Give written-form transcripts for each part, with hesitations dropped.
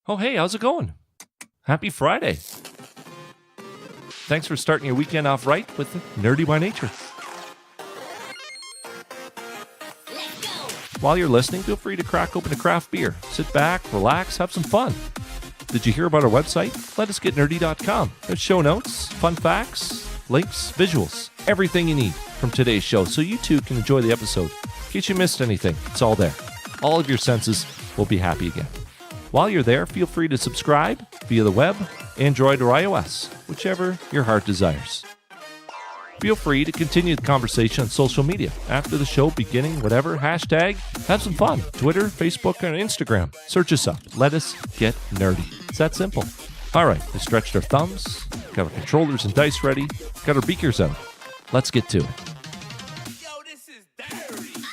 Oh, hey, how's it going? Happy Friday. Thanks for starting your weekend off right with Nerdy by Nature. While you're listening, feel free to crack open a craft beer. Sit back, relax, have some fun. Did you hear about our website? LetUsGetNerdy.com. There's show notes, fun facts, links, visuals, everything you need from today's show so you too can enjoy the episode. In case you missed anything, it's all there. All of your senses will be happy again. While you're there, feel free to subscribe via the web, Android, or iOS, whichever your heart desires. Feel free to continue the conversation on social media. After the show, beginning, whatever, hashtag, have some fun. Twitter, Facebook, and Instagram. Search us up. Let us get nerdy. It's that simple. All right, we stretched our thumbs, got our controllers and dice ready, got our beakers out. Let's get to it. Yo, this is dirty.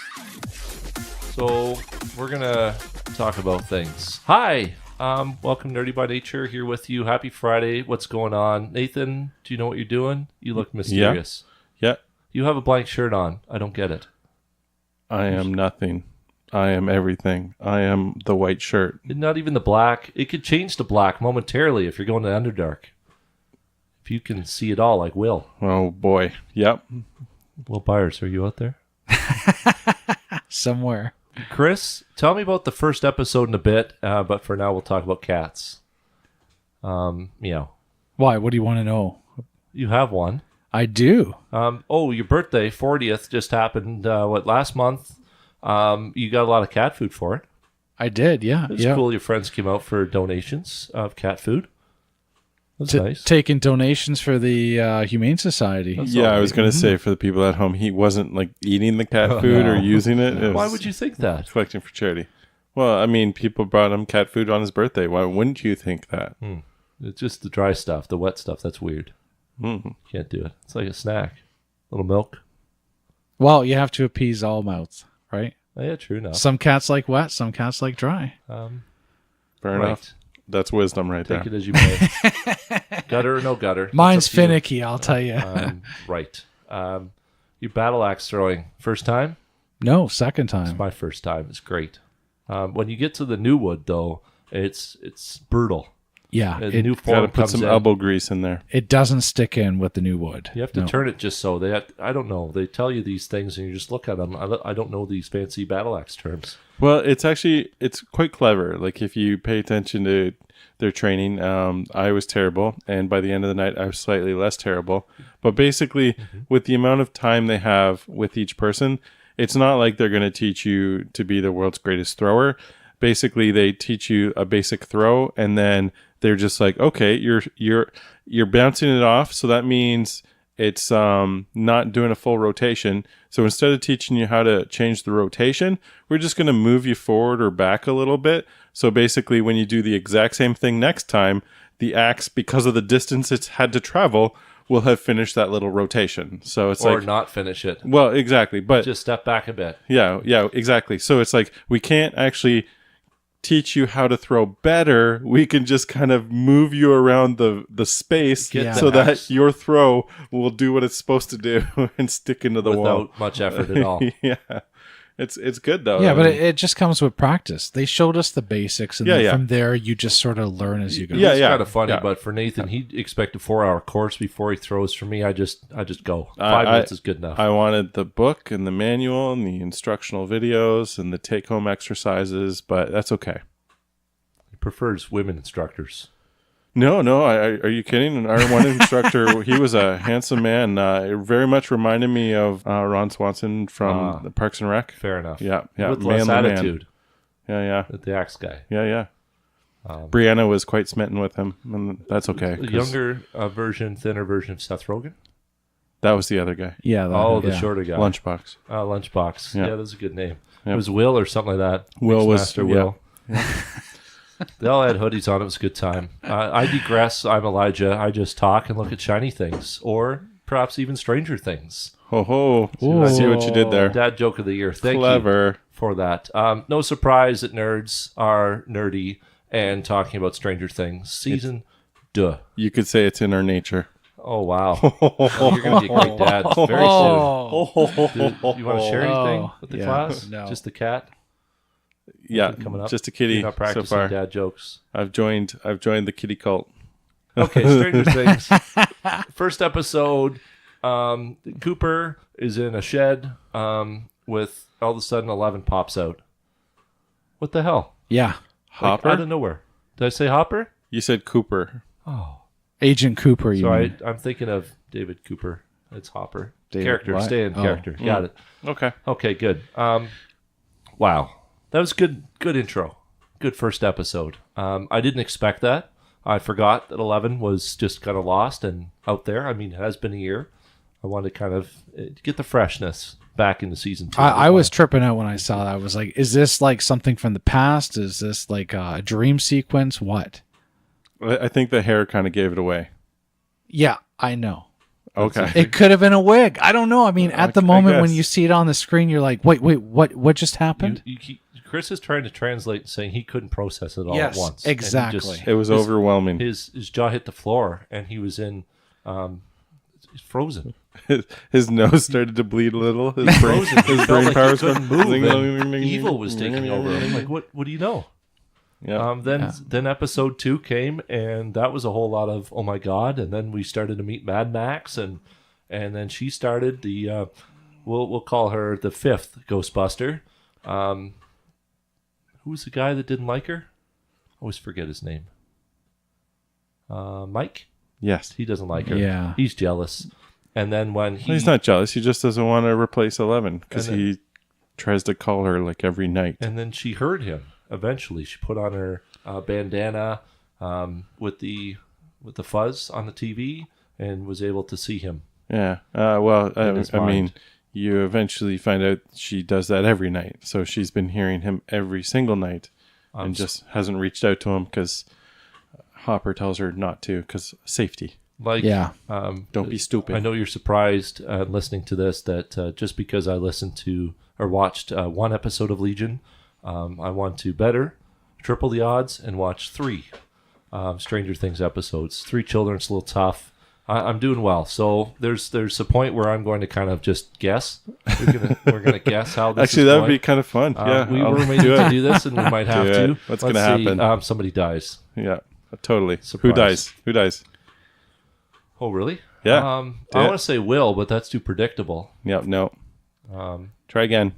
So, we're going to talk about things. Hi, welcome Nerdy by Nature, here with you. Happy Friday. What's going on? Nathan, do you know what you're doing? You look mysterious. Yeah. You have a blank shirt on. I don't get it. I am nothing. I am everything. I am the white shirt. Not even the black. It could change to black momentarily if you're going to Underdark. If you can see it all, like Will. Oh, boy. Yep. Will Byers, are you out there? Somewhere. Chris, tell me about the first episode in a bit, but for now we'll talk about cats. Meow. Why? What do you want to know? You have one. I do. Your birthday, 40th, just happened, last month? You got a lot of cat food for it. I did, yeah. It was cool your friends came out for donations of cat food. That's nice. Taking donations for the Humane Society. Yeah, I was going to say for the people at home, he wasn't like eating the cat food or using it. It Why was would you think that? collecting for charity. Well, I mean, people brought him cat food on his birthday. Why wouldn't you think that? It's just the dry stuff, the wet stuff. That's weird. Can't do it. It's like a snack. Little milk. Well, you have to appease all mouths, right? Oh, yeah, true enough. Some cats like wet, some cats like dry. Fair enough. That's wisdom right Take there. it as you may. Gutter or no gutter. Mine's It's up to you. finicky, I'll tell you. Right. Your battle axe throwing. First time? No, second It's time. my first time. It's great. When you get to the new wood, though, it's brutal. Yeah, The new Got to form put comes some in. elbow grease in there. it doesn't stick in with the new wood. You have to No. turn it just so. I don't know. They tell you these things and you just look at them. I don't know these fancy battle axe terms. Well, it's quite clever. Like if you pay attention to their training, I was terrible, and by the end of the night, I was slightly less terrible. But basically, with the amount of time they have with each person, it's not like they're going to teach you to be the world's greatest thrower. Basically, they teach you a basic throw, and then they're just like, okay, you're bouncing it off, so that means it's not doing a full rotation. So instead of teaching you how to change the rotation, we're just going to move you forward or back a little bit. So basically, when you do the exact same thing next time, the axe, because of the distance it's had to travel, will have finished that little rotation. So it's Or like, not finish it. well, exactly. But Just step back a bit. yeah, exactly. So it's like we can't actually teach you how to throw better. We can just kind of move you around the space Get so the that axe. your throw will do what it's supposed to do and stick into the wall. Without much effort at all. Yeah, it's good though. Yeah, I but mean, it just comes with practice. They showed us the basics, and Yeah, then yeah. from there, you just sort of learn as you go. Yeah, It's kind of funny, yeah. but for Nathan, he expected 4-hour course before he throws. For me, I just go. I- 5 minutes is good enough. I wanted the book and the manual and the instructional videos and the take-home exercises, but that's okay. He prefers women instructors. No, are you kidding? Our one instructor, he was a handsome man. It very much reminded me of Ron Swanson from the Parks and Rec. Fair enough. Yeah, With less manly man. attitude. Yeah. With the axe guy. Brianna was quite smitten with him, and that's okay. A 'cause younger thinner version of Seth Rogen. that was the other guy. Yeah. The shorter guy. Lunchbox. Lunchbox. Yeah. Yeah, that's a good name. Yeah. It was Will or something like that. Will was- Mixmaster yeah. Will. They all had hoodies on. It was a good time. I digress. I'm Elijah. I just talk and look at shiny things, or perhaps even stranger things. Ho. I see what you did there. Dad joke of the year. Thank you Clever. for that. No surprise that nerds are nerdy and talking about Stranger Things. Season, duh. You could say it's in our nature. Oh, wow. You're going to be a great dad very soon. Dude, you want to share anything with the yeah. class? No. Just the cat? Yeah, Anything coming up? just a kitty You're not so practicing far. dad jokes. I've joined the kitty cult. Okay, Stranger Things. First episode, Cooper is in a shed with all of a sudden 11 pops out. What the hell? Yeah. Like, Hopper? out of nowhere. Did I say Hopper? You said Cooper. Oh. Agent Cooper, you So mean. I'm thinking of David Cooper. It's Hopper. David Character. what? Stay in Oh. character. Got it. Okay. Okay, good. Wow. That was good intro. Good first episode. I didn't expect that. I forgot that 11 was just kind of lost and out there. I mean, it has been a year. I wanted to kind of get the freshness back into season 2. I was tripping out when I saw that. I was like, is this like something from the past? Is this like a dream sequence? What? I think the hair kind of gave it away. Yeah, I know. Okay. It could have been a wig. I don't know. I mean, at the I moment when guess. you see it on the screen, you're like, wait, what just happened? Chris is trying to translate, saying he couldn't process it all Yes, at once. And he exactly. just- It was overwhelming. his jaw hit the floor, and he was in. He's frozen. His nose started to bleed a little. His brain, Frozen. He his felt brain like powers he couldn't move. went- And evil was taking over. I'm like, what do you know? Yeah. Then episode 2 came, and that was a whole lot of oh my god. And then we started to meet Mad Max, and then she started the we'll call her the 5th Ghostbuster. Who was the guy that didn't like her? I always forget his name. Mike. Yes. He doesn't like her. Yeah. He's jealous. And then when He's not jealous. He just doesn't want to replace 11 because And he tries to call her like every night. And then she heard him. Eventually, she put on her bandana with the fuzz on the TV and was able to see him. Yeah. Well, In his I mean, mind. you eventually find out she does that every night. So she's been hearing him every single night and just hasn't reached out to him because Hopper tells her not to because safety. Like, Yeah. Don't be stupid. I know you're surprised listening to this that just because I listened to or watched one episode of Legion, I want to better triple the odds and watch 3 Stranger Things episodes. 3 children, it's a little tough. I'm doing well. So there's a point where I'm going to kind of just guess. We're gonna guess how this Actually, is that going. would be kind of fun. Yeah. we I'll were made to do this, and we might have Do to. it. What's Let's gonna see. happen? Somebody dies. Yeah. Totally. Surprise. Who dies? Oh, really? Yeah. I Do it. want to say Will, but that's too predictable. Yep. No. Try again.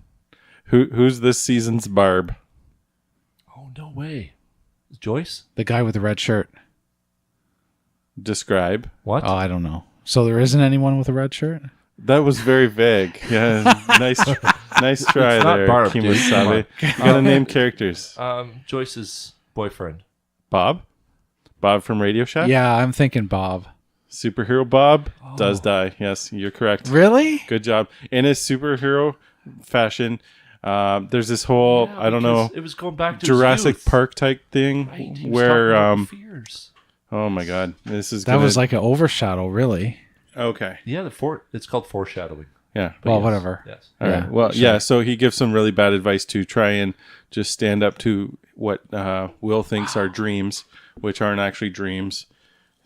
Who's this season's Barb? Oh, no way. Joyce? The guy with the red shirt. Describe. What? Oh, I don't know. So there isn't anyone with a red shirt? That was very vague. Yeah. nice try It's not there, Barb, dude. Kimasabi. Come You gotta name characters. Joyce's boyfriend. Bob from Radio Shack. Yeah, I'm thinking Bob. Superhero Bob does die. Yes, you're correct. Really? Good job. In his superhero fashion, there's this whole I don't know It was going back to Jurassic his youth. Park type thing Right, he was where talking about the fears. oh my god, this is That was like an overshadow, really. okay. Yeah, it's called foreshadowing. Yeah. But Well, yes, whatever. Yes. All right. Yeah, Well, sure. yeah. So he gives some really bad advice to try and just stand up to what Will thinks are dreams, which aren't actually dreams.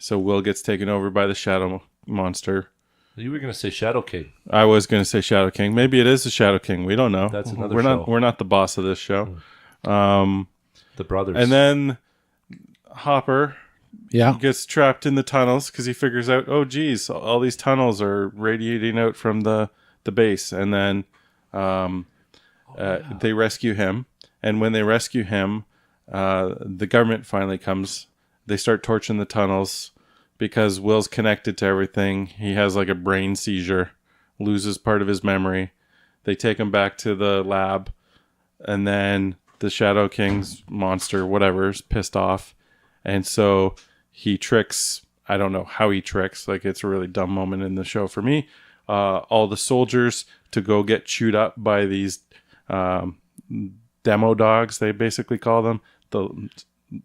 So Will gets taken over by the shadow monster. You were going to say Shadow King. I was going to say Shadow King. Maybe it is the Shadow King. We don't know. That's another we're show. not. We're not the boss of this show. The brothers. And then Hopper Yeah. gets trapped in the tunnels because he figures out, oh, geez, all these tunnels are radiating out from the base. And then they rescue him. And when they rescue him, the government finally comes. They start torching the tunnels because Will's connected to everything. He has like a brain seizure, loses part of his memory. They take him back to the lab. And then the Shadow King's monster, whatever, is pissed off. And so he tricks, I don't know how he tricks, like it's a really dumb moment in the show for me, all the soldiers to go get chewed up by these demo dogs, they basically call them. The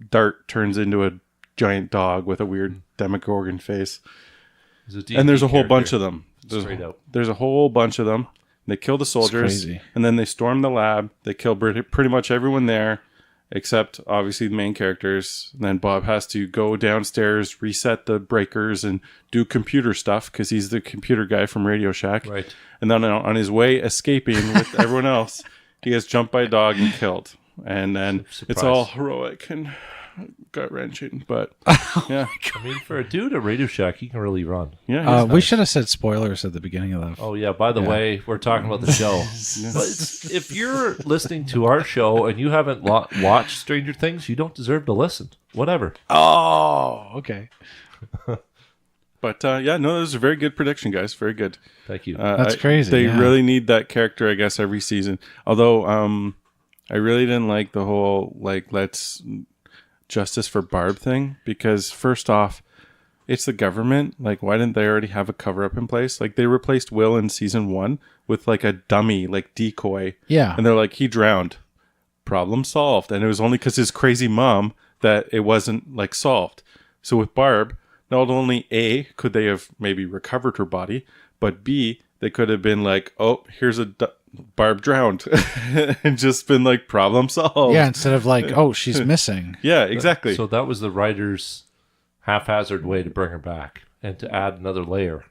Dart turns into a giant dog with a weird Demogorgon face. And there's a whole bunch of them. Straight out. There's a whole bunch of them. They kill the soldiers, crazy. and then they storm the lab. They kill pretty much everyone there, except obviously the main characters. And then Bob has to go downstairs, reset the breakers, and do computer stuff because he's the computer guy from Radio Shack. Right. And then on his way escaping with everyone else, he gets jumped by a dog and killed. and then Surprise. it's all heroic and gut wrenching. But yeah, I mean, for a dude at Radio Shack, he can really run. yeah, We should have said spoilers at the beginning of the. Oh yeah. By the way, we're talking about the show. But if you're listening to our show and you haven't watched Stranger Things, you don't deserve to listen. Whatever. Oh, okay. But yeah, no, that was a very good prediction, guys. Very good. Thank you. That's crazy, They yeah. really need that character, I guess, every season. Although I really didn't like the whole like let's justice for Barb thing, because first off, it's the government. Like, why didn't they already have a cover up in place? Like, they replaced Will in season 1 with like a dummy, like decoy. Yeah. And they're like, he drowned. Problem solved. And it was only because his crazy mom that it wasn't like solved. So with Barb, not only A, could they have maybe recovered her body, but B, they could have been like, oh, here's Barb drowned, and just been like, problem solved. Yeah, instead of like, oh, she's missing. Yeah, exactly. So that was the writer's haphazard way to bring her back and to add another layer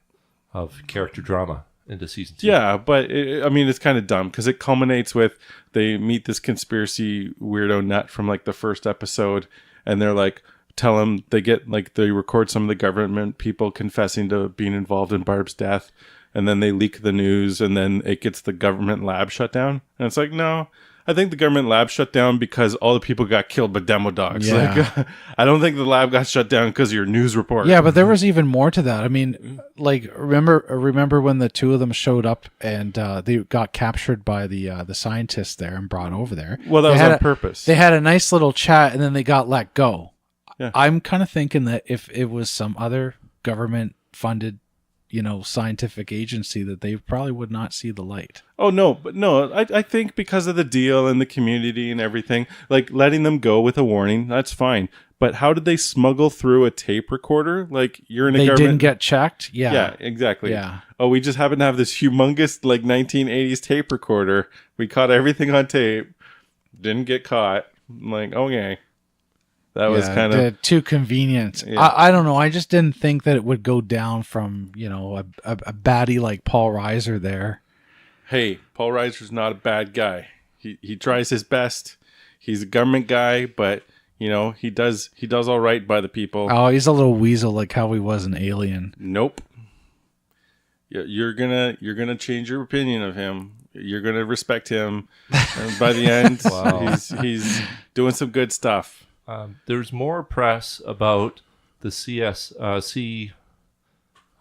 of character drama into season 2. Yeah, but I mean, it's kind of dumb because it culminates with they meet this conspiracy weirdo nut from like the first episode, and they're like, tell him they record some of the government people confessing to being involved in Barb's death, and then they leak the news, and then it gets the government lab shut down. And it's like, no, I think the government lab shut down because all the people got killed by demo dogs. Yeah. Like, I don't think the lab got shut down because of your news report. Yeah, but there was even more to that. I mean, like remember when the two of them showed up and they got captured by the scientists there and brought over there. Well, that They was had on purpose. They had a nice little chat and then they got let go. Yeah. I'm kind of thinking that if it was some other government funded, scientific agency, that they probably would not see the light. Oh, no, but no, I think because of the deal and the community and everything, like letting them go with a warning, that's fine. But how did they smuggle through a tape recorder? Like, you're in a They government... didn't get checked. Yeah. Yeah, exactly. Yeah. Oh, we just happen to have this humongous, like, 1980s tape recorder. We caught everything on tape. Didn't get caught. I'm like, okay. That was kind of... too convenient. Yeah. I don't know. I just didn't think that it would go down from, a baddie like Paul Reiser there. Hey, Paul Reiser's not a bad guy. He tries his best. He's a government guy, but, he does all right by the people. Oh, he's a little weasel like how he was an Alien. Nope. You're gonna change your opinion of him. You're gonna respect him, and by the end, Wow. he's doing some good stuff. There's more press about the FBI.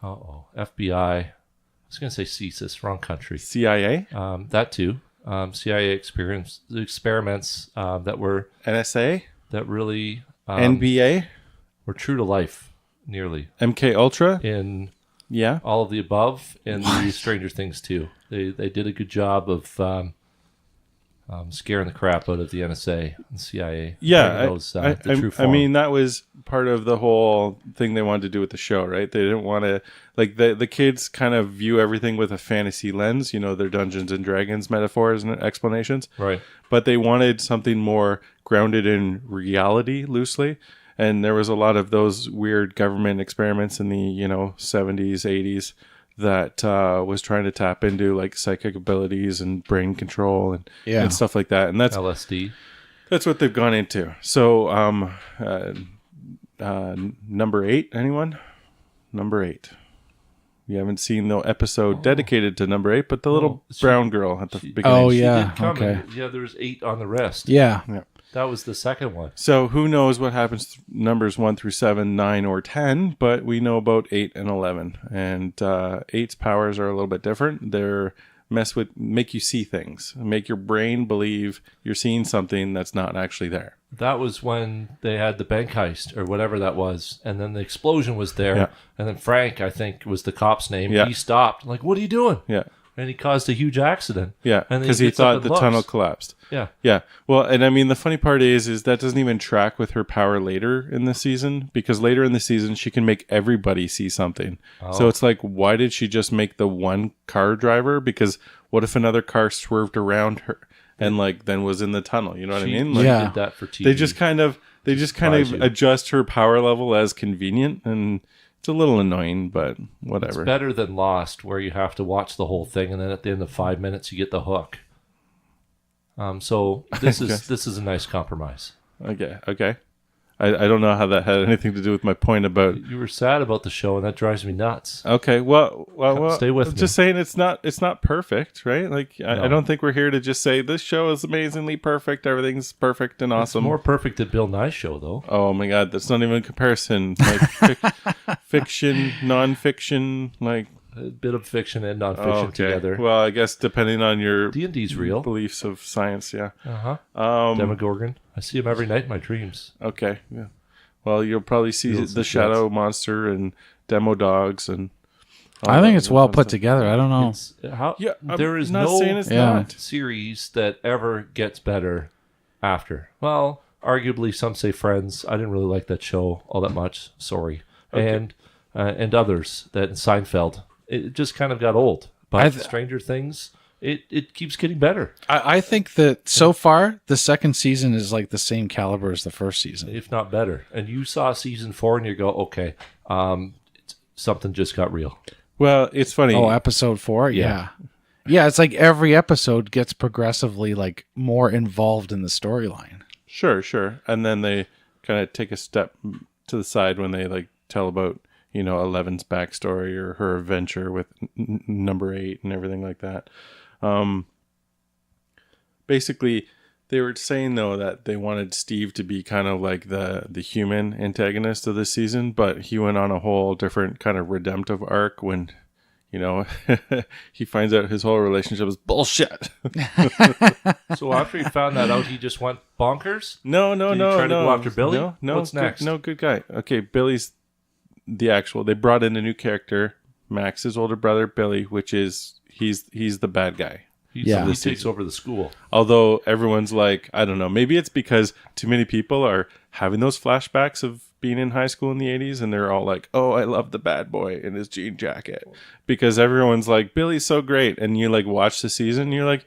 I was going to say CSIS, wrong country. CIA, That too. CIA experiments that NSA, really NBA, were true to life, nearly MK Ultra. in Yeah, all of the above, and the Stranger Things too. They did a good job of scaring the crap out of the NSA and CIA. yeah. Those, the true I form. mean, that was part of the whole thing they wanted to do with the show, right? They didn't want to like the kids kind of view everything with a fantasy lens. Their Dungeons and Dragons metaphors and explanations. Right. But they wanted something more grounded in reality, loosely. And there was a lot of those weird government experiments in the 70s, 80s that was trying to tap into like psychic abilities and brain control and stuff like that. And that's LSD. That's what they've gone into. So number 8, anyone? Number 8. You haven't seen no episode dedicated to number 8, but the little brown girl at the beginning. Oh, She yeah. did come Okay. and- yeah, there's 8 on the rest. Yeah. That was the second one. So who knows what happens to numbers 1 through 7, 9, or 10, but we know about 8 and 11. And 8's powers are a little bit different. They're make you see things, make your brain believe you're seeing something that's not actually there. That was when they had the bank heist or whatever that was. And then the explosion was there. Yeah. And then Frank, I think, was the cop's name. Yeah. He stopped. Like, what are you doing? Yeah. And he caused a huge accident. Yeah, And then because he gets up thought and the looks. tunnel collapsed. Yeah. Yeah. Well, and I mean, the funny part is that doesn't even track with her power later in the season, because later in the season, she can make everybody see something. So it's like, why did she just make the one car driver? Because what if another car swerved around her and like then was in the tunnel? You know what I mean? Like, Yeah. did that for TV. They just kind of Surprise you. adjust her power level as convenient, and it's a little annoying, but It's whatever. better than Lost, where you have to watch the whole thing, and then at the end of 5 minutes, you get the hook. So this is a nice compromise. Okay. I don't know how that had anything to do with my point about. You were sad about the show, and that drives me nuts. Okay, well, Stay with me. Just saying, it's not perfect, right? Like, I No. don't think we're here to just say this show is amazingly perfect. Everything's perfect and It's awesome. more perfect than Bill Nye's show, though. Oh my God, that's not even a comparison. Like fiction, nonfiction, like A bit of fiction and nonfiction okay. together. Well, I guess depending on your D&D's real. beliefs of science, yeah. Uh-huh. Demogorgon. I see him every night in my dreams. Okay, yeah. Well, you'll probably see Fields the and Shadow Monster and Demo Dogs and. all I think that it's well fun put stuff. together. I don't know. It's, how, Yeah, I'm there is not no saying it's Yeah. not. series that ever gets better after. Well, arguably, some say Friends. I didn't really like that show all that much. Sorry. Okay. And others that in Seinfeld. It just kind of got old. But Stranger Things, it keeps getting better, I think that so far the second season is like the same caliber as the first season. if not better. And you saw season 4 and you go, okay, something just got real. Well, it's funny. Oh, episode 4, yeah. It's like every episode gets progressively like more involved in the storyline. Sure. And then they kind of take a step to the side when they like tell about, Eleven's backstory or her adventure with number 8 and everything like that. Basically, they were saying though that they wanted Steve to be kind of like the human antagonist of this season, but he went on a whole different kind of redemptive arc when, he finds out his whole relationship is bullshit. So after he found that out, he just went bonkers? No. Did he try to go after Billy? No. What's next? Good guy. Okay, Billy's they brought in a new character, Max's older brother, Billy, which is, he's the bad guy. He takes over the school. Although everyone's like, I don't know, maybe it's because too many people are having those flashbacks of being in high school in the 80s and they're all like, oh, I love the bad boy in his jean jacket. Because everyone's like, Billy's so great. And you like watch the season and you're like,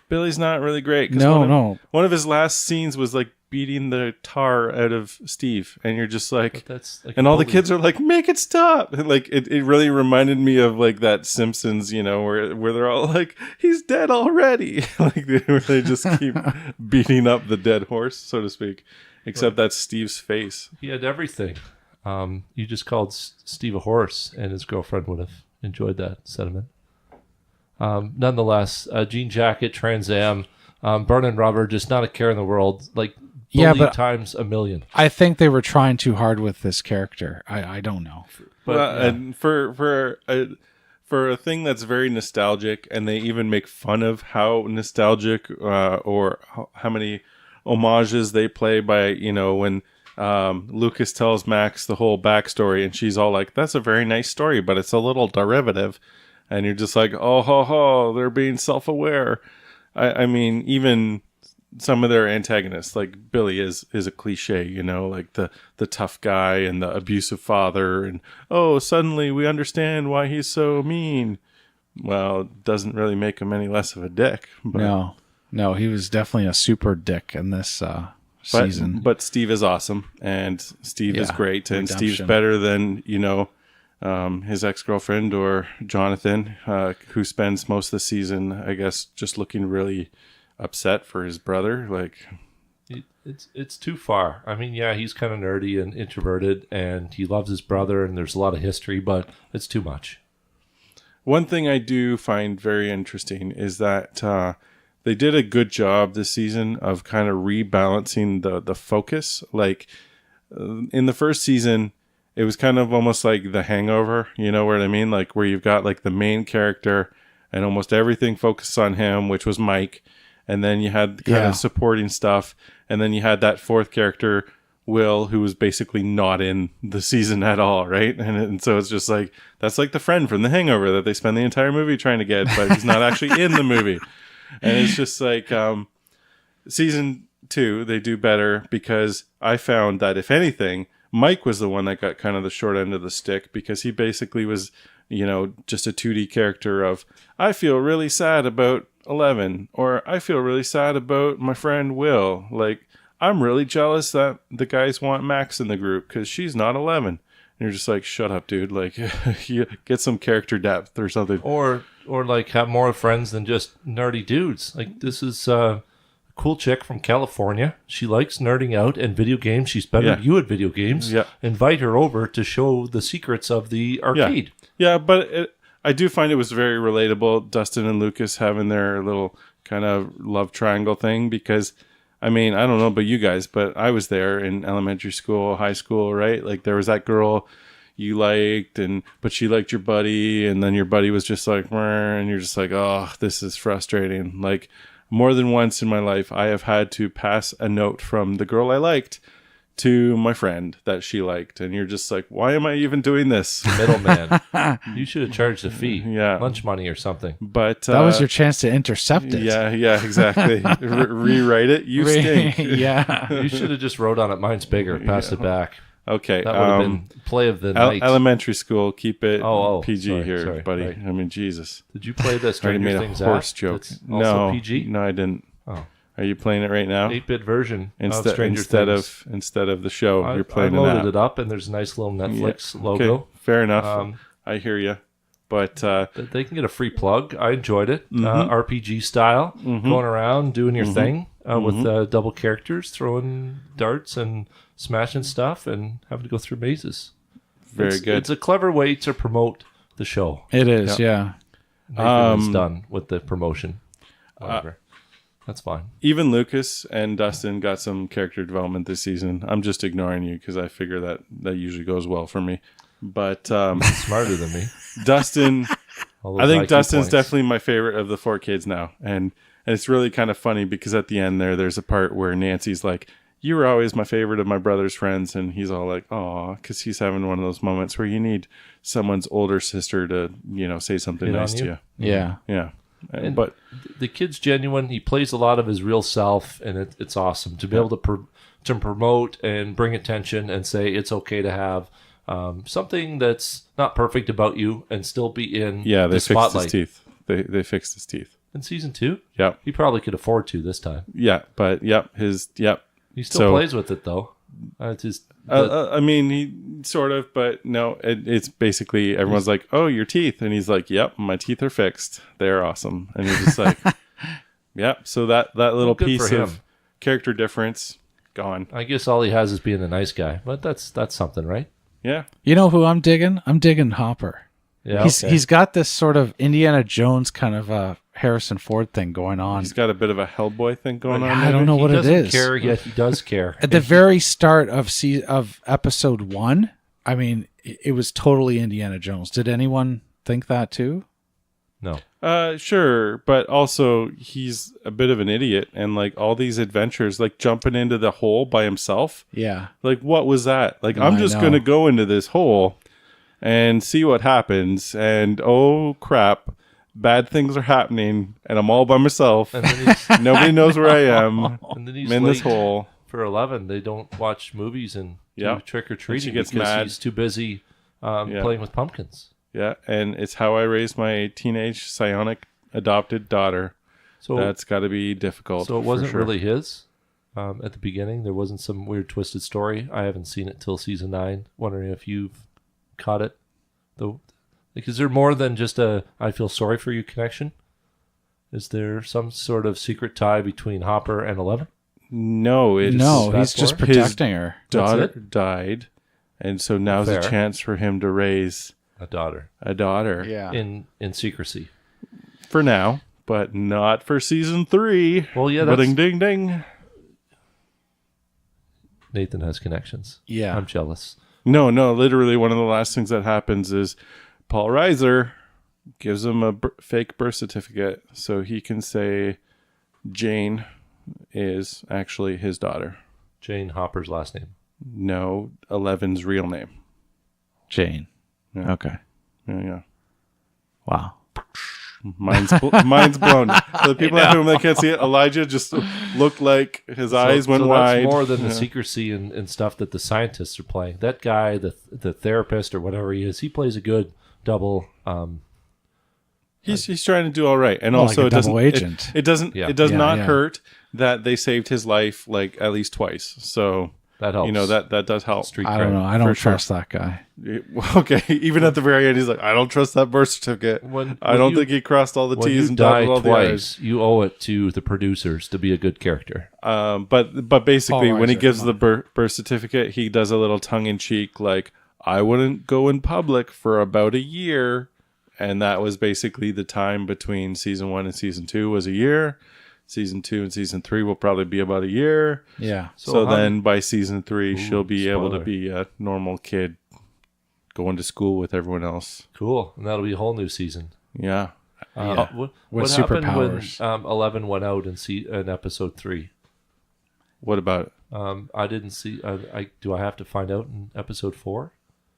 Billy's not really great. No. One of his last scenes was like beating the tar out of Steve. And you're just like, But that's like and all the kids are like, make it stop. And like, it really reminded me of like that Simpsons, where they're all like, he's dead already. Like where they just keep beating up the dead horse, so to speak. Except that's Steve's face. He had everything. You just called Steve a horse, and his girlfriend would have enjoyed that sentiment. Nonetheless, jean jacket, Trans Am, burning rubber, just not a care in the world. Like, bully times a million. I think they were trying too hard with this character. I don't know. But And for a thing that's very nostalgic, and they even make fun of how nostalgic or how many homages they play by, when Lucas tells Max the whole backstory, and she's all like, that's a very nice story, but it's a little derivative. And you're just like, oh, ho, they're being self-aware. I mean, even some of their antagonists, like Billy is a cliche, like the tough guy and the abusive father. And, oh, suddenly we understand why he's so mean. Well, it doesn't really make him any less of a dick. But, No, he was definitely a super dick in this season. But Steve is awesome, and Steve is great, and redemption. Steve's better than, his ex-girlfriend or Jonathan, who spends most of the season, I guess, just looking really upset for his brother. Like, it's too far. I mean, yeah, he's kind of nerdy and introverted, and he loves his brother, and there's a lot of history, but it's too much. one thing I do find very interesting is that they did a good job this season of kind of rebalancing the focus. Like, in the first season, it was kind of almost like The Hangover, you know what I mean? Like where you've got like the main character and almost everything focused on him, which was Mike. And then you had kind of supporting stuff. And then you had that fourth character, Will, who was basically not in the season at all, right? And so it's just like, that's like the friend from The Hangover that they spend the entire movie trying to get, but he's not actually in the movie. And it's just like, season 2, they do better because I found that if anything, Mike was the one that got kind of the short end of the stick because he basically was, just a 2D character of, I feel really sad about 11, or I feel really sad about my friend Will. Like, I'm really jealous that the guys want Max in the group because she's not 11. And you're just like, shut up, dude. Like, you get some character depth or something. Or like have more friends than just nerdy dudes. Like this is cool chick from California. She likes nerding out and video games. She's better than you at video games. Yeah. Invite her over to show the secrets of the arcade. Yeah, but I do find it was very relatable, Dustin and Lucas having their little kind of love triangle thing, because, I mean, I don't know about you guys, but I was there in elementary school, high school, right? Like, there was that girl you liked, but she liked your buddy, and then your buddy was just like, "Meh," and you're just like, oh, this is frustrating. Like, more than once in my life, I have had to pass a note from the girl I liked to my friend that she liked, and you're just like, why am I even doing this? Middleman. You should have charged a fee. Yeah. Lunch money or something. But That was your chance to intercept it. yeah, exactly. Rewrite it. You stink. Yeah. You should have just wrote on it, mine's bigger, passed it back. Okay. That would have been play of the night. Elementary school. Keep it PG sorry, here, buddy. right. I mean, Jesus. Did you play the I already Stranger made Things a horse app? joke. That's also No, PG? no, I didn't. Oh. Are you playing it right now? 8-bit version of Instead Stranger Things. instead of the show, you're I playing loaded an app. it up, and there's a nice little Netflix Yeah. logo. Okay, fair enough. I hear you, but They can get a free plug. I enjoyed it. RPG style, going around doing your thing with double characters, throwing darts and smashing stuff, and having to go through mazes. very good. It's a clever way to promote the show. It is, yeah. Nathan is done with the promotion. However, that's fine. Even Lucas and Dustin got some character development this season. I'm just ignoring you because I figure that usually goes well for me. But Smarter than me. Dustin, All those I think IQ Dustin's points. definitely my favorite of the 4 kids now. And it's really kind of funny because at the end there's a part where Nancy's like, you were always my favorite of my brother's friends. And he's all like, aw, because he's having one of those moments where you need someone's older sister to, say something Hit on nice to you? you. Yeah. Yeah. And But the kid's genuine. He plays a lot of his real self, and it's awesome to be able to promote and bring attention and say it's okay to have something that's not perfect about you and still be in yeah, they the fixed spotlight. his teeth. They fixed his teeth. In season 2, Yeah. he probably could afford to this time. Yeah. But He still So- plays with it though. It's just I mean, he sort of, but no, it's basically everyone's like, oh, your teeth. And he's like, yep, my teeth are fixed. They're awesome. And he's just like, yep. So that little good piece for him. of character difference gone. I guess all he has is being a nice guy, but that's something, right? Yeah. You know who I'm digging? I'm digging Hopper. Yeah, He's got this sort of Indiana Jones kind of Harrison Ford thing going on. He's got a bit of a Hellboy thing going on. I don't know what he it doesn't is. care, yet he does care. At the very start of episode 1, I mean, it was totally Indiana Jones. Did anyone think that too? No. Sure, but also he's a bit of an idiot, and like all these adventures, like jumping into the hole by himself. Yeah. Like, what was that? Like, No, I'm I just know. going to go into this hole and see what happens. And oh, crap. Bad things are happening. And I'm all by myself. And then he's, Nobody knows where I am. and then he's I'm in this late hole. for 11. They don't watch movies and Yeah. do trick or And treating she gets because mad. he's too busy Yeah. playing with pumpkins. Yeah. And it's how I raised my teenage psionic adopted daughter. So That's got to be difficult. So it for wasn't sure. really his at the beginning. There wasn't some weird twisted story. I haven't seen it till season 9. Wondering if you've caught it. Though, like, is there more than just a "I feel sorry for you" connection? Is there some sort of secret tie between Hopper and 11? No, it's No, that he's just for? protecting her. daughter That's died. And so now's a Fair. chance for him to raise A daughter a daughter. Yeah. in secrecy. For now, but not for season 3. Well, yeah, that's, Ding, ding, ding. Nathan has connections. Yeah. I'm jealous. No, literally one of the last things that happens is Paul Reiser gives him a fake birth certificate so he can say Jane is actually his daughter. Jane Hopper's last name. No, 11's real name. Jane. Yeah. Okay. Yeah. Wow. Mind's blown. For the people at home that can't see it, Elijah just looked like his eyes went wide. That's more than the secrecy and stuff that the scientists are playing. That guy, the therapist or whatever he is, he plays a good double. He's trying to do all right, and Well, also like a it doesn't. double agent. It doesn't. Yeah. It does Yeah, not yeah. hurt that they saved his life like at least twice. So That helps. You know, that does help. Street I don't cred. know. I don't For sure. trust that guy. Okay, even at the very end, he's like, I don't trust that birth certificate. I don't think he crossed all the When T's you and die dotted all the I's. twice, you owe it to the producers to be a good character. But basically, Paul when he Reiser, gives come the birth certificate, he does a little tongue in cheek, like, I wouldn't go in public for about a year. And that was basically the time between season 1 and season 2 was a year. Season 2 and season 3 will probably be about a year. Yeah. So how then by season 3, she'll be able to spoiler. be a normal kid going to school with everyone else. Cool. And that'll be a whole new season. Yeah. What With happened superpowers. when 11 went out in episode 3? What about it? I didn't see. Do I have to find out in episode 4?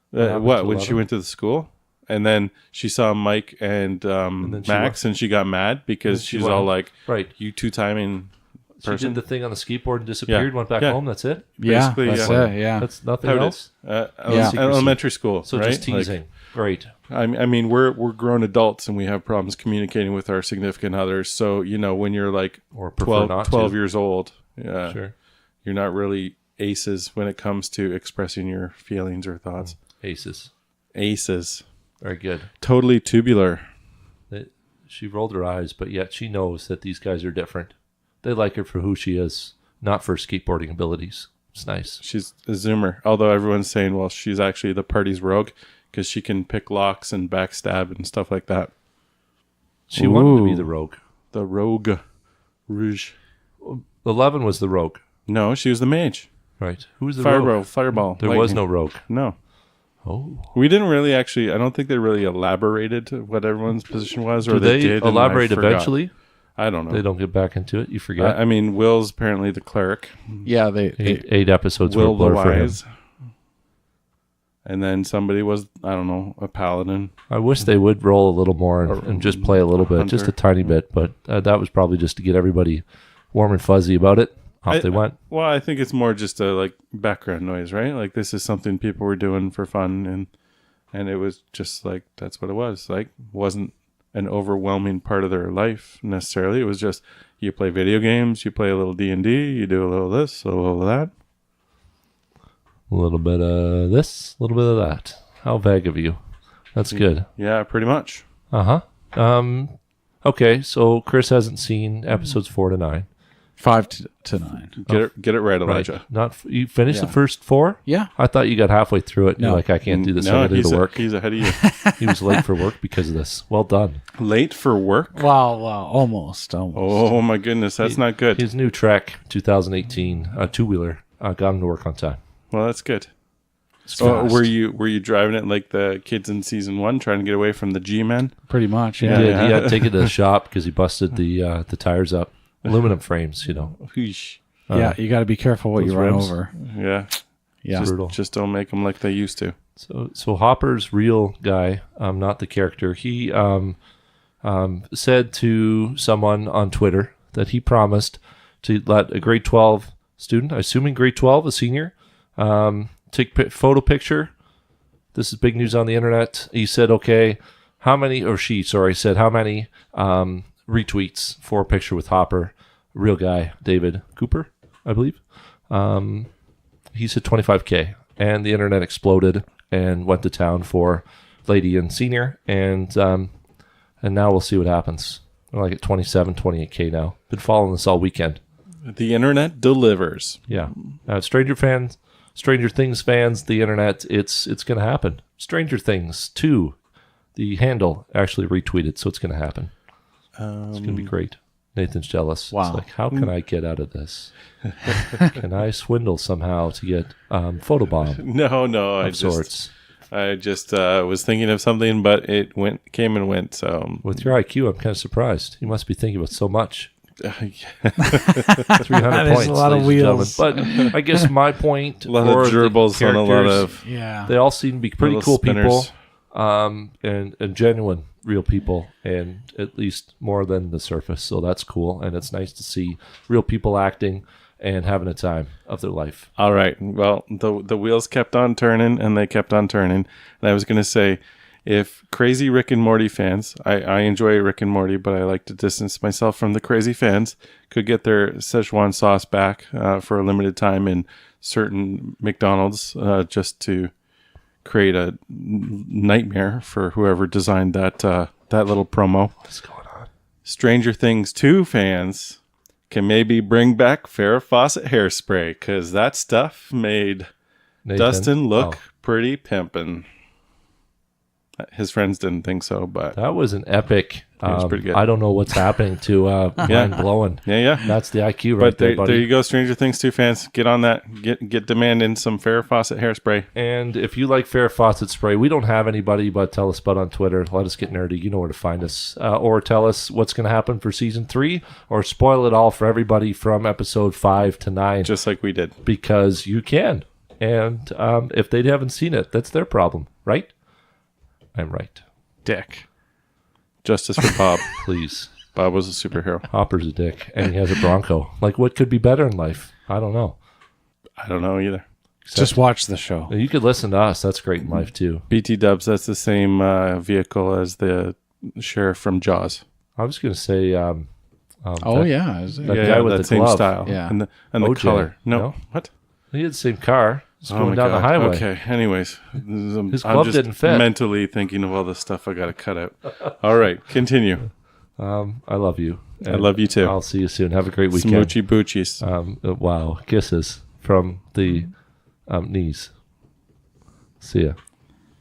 What? happened to When she 11? went to the school? And then she saw Mike and then she Max, and she got mad because she she's went- all like, Right. you two-timing She person. did the thing on the skateboard and disappeared. Yeah. Went back Yeah. home. That's it. Yeah. Basically, That's yeah. it. Yeah. That's nothing How it else. is. Yeah. Secrecy. Elementary school, So right? just teasing. Great. I mean, we're grown adults and we have problems communicating with our significant others. So, you know, when you're like Or prefer not 12 to. years old, yeah, Sure. you're not really aces when it comes to expressing your feelings or thoughts. Aces. Aces. Very good. Totally tubular. She rolled her eyes, but yet she knows that these guys are different. They like her for who she is, not for skateboarding abilities. It's nice. She's a zoomer. Although everyone's saying, well, she's actually the party's rogue because she can pick locks and backstab and stuff like that. She wanted to be Ooh. the rogue. The rogue. Rouge. 11 was the rogue. No, she was the mage. Right. Who was the rogue? Fireball. There was lightning. no rogue. No. Oh. We didn't really actually, I don't think they really elaborated what everyone's position was, or Do they did. and I elaborate forgot. eventually? I don't know. They don't get back into it. You forget. I mean, Will's apparently the cleric. Yeah. They Eight episodes Will were a the blur for him. wise. And then somebody was, I don't know, a paladin. I wish they would roll a little more and just play a little bit, just a hunter. tiny bit. But that was probably just to get everybody warm and fuzzy about it. Off they went. Well, I think it's more just a like background noise, right? Like this is something people were doing for fun, and it was just like that's what it was. Like wasn't an overwhelming part of their life necessarily. It was just you play video games, you play a little D&D, you do a little this, a little of that. A little bit of this, a little bit of that. How vague of you. That's good. Yeah, pretty much. Uh-huh. Okay, so Chris hasn't seen episodes 4 to 9. 5 to 9. Get it right, Right. Elijah. You finished the Yeah. first 4? Yeah. I thought you got halfway through it and you're No. like, I can't do this. I No, gotta do the work. he's ahead of you. He was late for work because of this. Well done. Late for work? Well, almost. Oh my goodness, that's not good. His new Trek 2018 two-wheeler got him to work on time. Well, that's good. fast. Were you driving it like the kids in season 1, trying to get away from the G-men? Pretty much. He Yeah. did. He had to take it to the shop because he busted the tires up. Aluminum frames, you know. Whoosh. Yeah. You got to be careful what those you run rims. over. Yeah, Yeah. Brutal. just don't make them like they used to. So Hopper's real guy, not the character. He said to someone on Twitter that he promised to let a grade 12 student, assuming grade 12, a senior, take photo picture. This is big news on the internet. He said, okay, how many retweets for a picture with Hopper, real guy, David Cooper, I believe. He said 25K, and the internet exploded and went to town for lady and senior, and now we'll see what happens. We're like at 27, 28K now. Been following this all weekend. The internet delivers. Yeah. Stranger Things fans, the internet, it's going to happen. Stranger Things 2, the handle actually retweeted, so it's going to happen. It's going to be great. Nathan's jealous. Wow. It's like, how can I get out of this? Can I swindle somehow to get photobomb No, of sorts? I just was thinking of something, but it came and went. So With your IQ, I'm kind of surprised. You must be thinking about so much. 300 That is points, a lot of ladies and wheels. gentlemen. But I guess my point a lot for of the gerbils and a lot characters, of Yeah. they all seem to be pretty little cool people, spinners. and genuine, real people, and at least more than the surface. So that's cool, and it's nice to see real people acting and having a time of their life. All right. Well, the wheels kept on turning, and they kept on turning. And I was going to say, if crazy Rick and Morty fans, I enjoy Rick and Morty, but I like to distance myself from the crazy fans, could get their Szechuan sauce back for a limited time in certain McDonald's just to create a nightmare for whoever designed that little promo. What's going on? Stranger Things 2 fans can maybe bring back Farrah Fawcett hairspray, because that stuff made Nathan? Dustin look Oh, pretty pimpin'. His friends didn't think so, but that was an epic. was pretty good. I don't know what's happening to mind blowing. yeah. That's the IQ right But there, there buddy. you go, Stranger Things 2 fans. Get on that. Get demanding some Farrah Fawcett hairspray. And if you like Farrah Fawcett spray, we don't have anybody, but tell us about on Twitter. Let us get nerdy. You know where to find us. Or tell us what's going to happen for season 3, or spoil it all for everybody from episode 5 to 9. Just like we did. Because you can. And if they haven't seen it, that's their problem, right? I'm right. Dick. Justice for Bob. Please. Bob was a superhero. Hopper's a dick, and he has a Bronco. Like, what could be better in life? I don't know. I don't know either. Just watch the show. You could listen to us. That's great in life, too. BT Dubs, that's the same vehicle as the sheriff from Jaws. I was going to say... Oh, that- yeah. Is it? that guy with that the same glove. style. Yeah. And the OJ, color. No. no? What? He had the same car. Just Oh going my down the God. highway. Okay. Anyways, His I'm glove just didn't fit. mentally thinking of all the stuff I got to cut out. All right, continue. I love you. I love you too. I'll see you soon. Have a great weekend. Smoochy boochies. Wow. Kisses from the knees. See ya.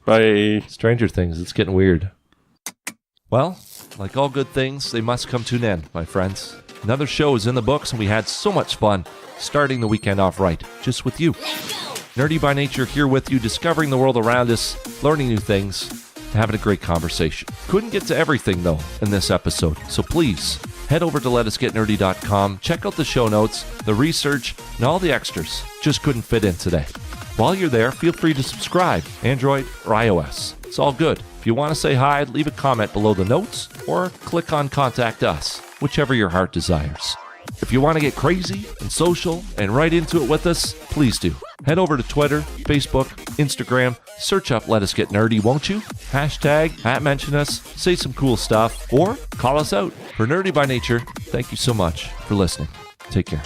Bye. Stranger Things. It's getting weird. Well, like all good things, they must come to an end, my friends. Another show is in the books, and we had so much fun starting the weekend off right, just with you. Nerdy by Nature here with you, discovering the world around us, learning new things, and having a great conversation. Couldn't get to everything, though, in this episode, so please head over to letusgetnerdy.com, check out the show notes, the research, and all the extras. Just couldn't fit in today. While you're there, feel free to subscribe, Android or iOS. It's all good. If you want to say hi, leave a comment below the notes, or click on Contact Us, whichever your heart desires. If you want to get crazy and social and right into it with us, please do. Head over to Twitter, Facebook, Instagram, search up Let Us Get Nerdy, won't you? Hashtag, @mention us, say some cool stuff, or call us out. For Nerdy by Nature, thank you so much for listening. Take care.